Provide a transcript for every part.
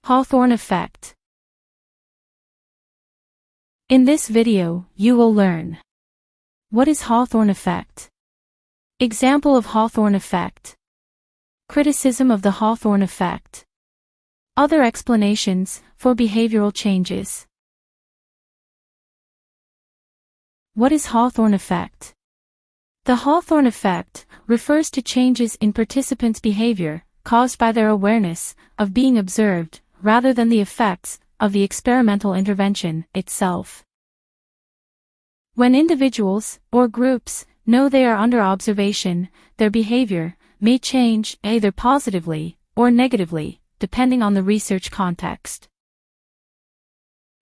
Hawthorne Effect. In this video, you will learn: what is Hawthorne Effect? Example of Hawthorne Effect. Criticism of the Hawthorne Effect. Other explanations for behavioral changes. What is Hawthorne Effect? The Hawthorne Effect refers to changes in participants' behavior caused by their awareness of being observed, rather than the effects of the experimental intervention itself. When individuals or groups know they are under observation, their behavior may change either positively or negatively, depending on the research context.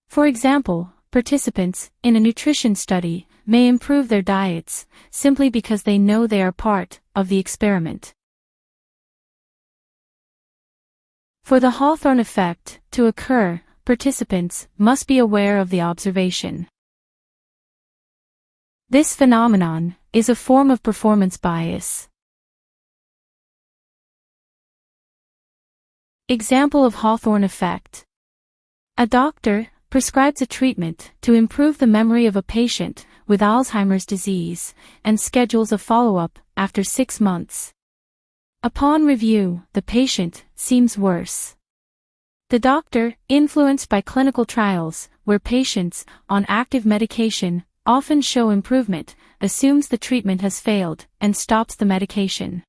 For example, participants in a nutrition study may improve their diets simply because they know they are part of the experiment. For the Hawthorne Effect to occur, participants must be aware of the observation. This phenomenon is a form of performance bias. Example of Hawthorne Effect. A doctor prescribes a treatment to improve the memory of a patient with Alzheimer's disease and schedules a follow-up after 6 months. Upon review, the patient seems worse. The doctor, influenced by clinical trials where patients on active medication often show improvement, assumes the treatment has failed and stops the medication.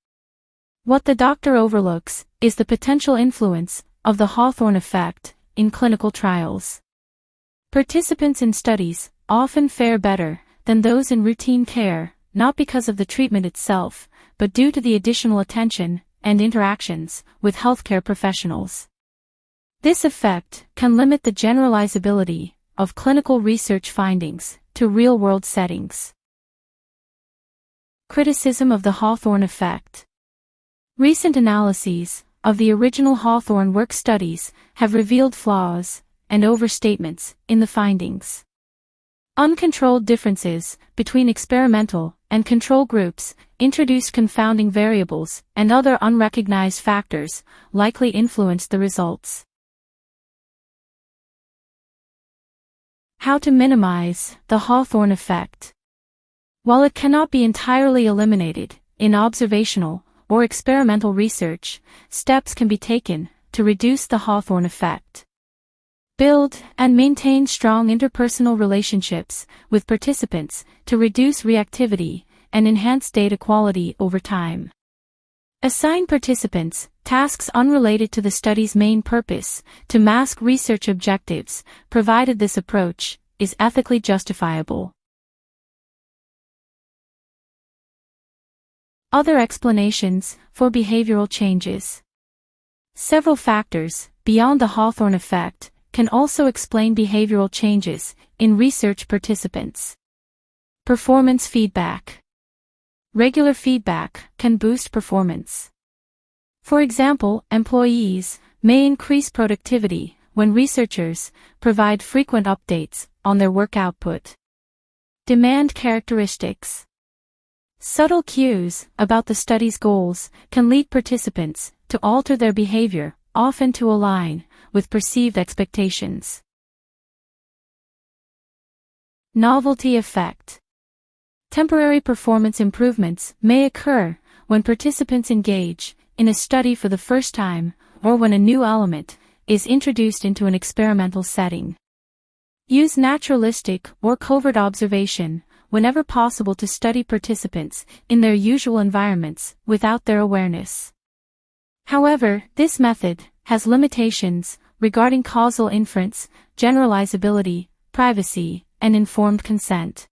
What the doctor overlooks is the potential influence of the Hawthorne Effect in clinical trials. Participants in studies often fare better than those in routine care, not because of the treatment itself, but due to the additional attention and interactions with healthcare professionals. This effect can limit the generalizability of clinical research findings to real-world settings. Criticism of the Hawthorne Effect. Recent analyses of the original Hawthorne work studies have revealed flaws and overstatements in the findings. Uncontrolled differences between experimental and control groups introduced confounding variables and other unrecognized factors likely influenced the results. How to minimize the Hawthorne Effect. While it cannot be entirely eliminated in observational or experimental research, steps can be taken to reduce the Hawthorne Effect. Build and maintain strong interpersonal relationships with participants to reduce reactivity and enhance data quality over time. Assign participants tasks unrelated to the study's main purpose to mask research objectives, provided this approach is ethically justifiable. Other explanations for behavioral changes. Several factors beyond the Hawthorne Effect can also explain behavioral changes in research participants. Performance feedback. Regular feedback can boost performance. For example, employees may increase productivity when researchers provide frequent updates on their work output. Demand characteristics. Subtle cues about the study's goals can lead participants to alter their behavior, often to align with perceived expectations. Novelty effect. Temporary performance improvements may occur when participants engage in a study for the first time or when a new element is introduced into an experimental setting. Use naturalistic or covert observation whenever possible to study participants in their usual environments without their awareness. However, this method has limitations regarding causal inference, generalizability, privacy, and informed consent.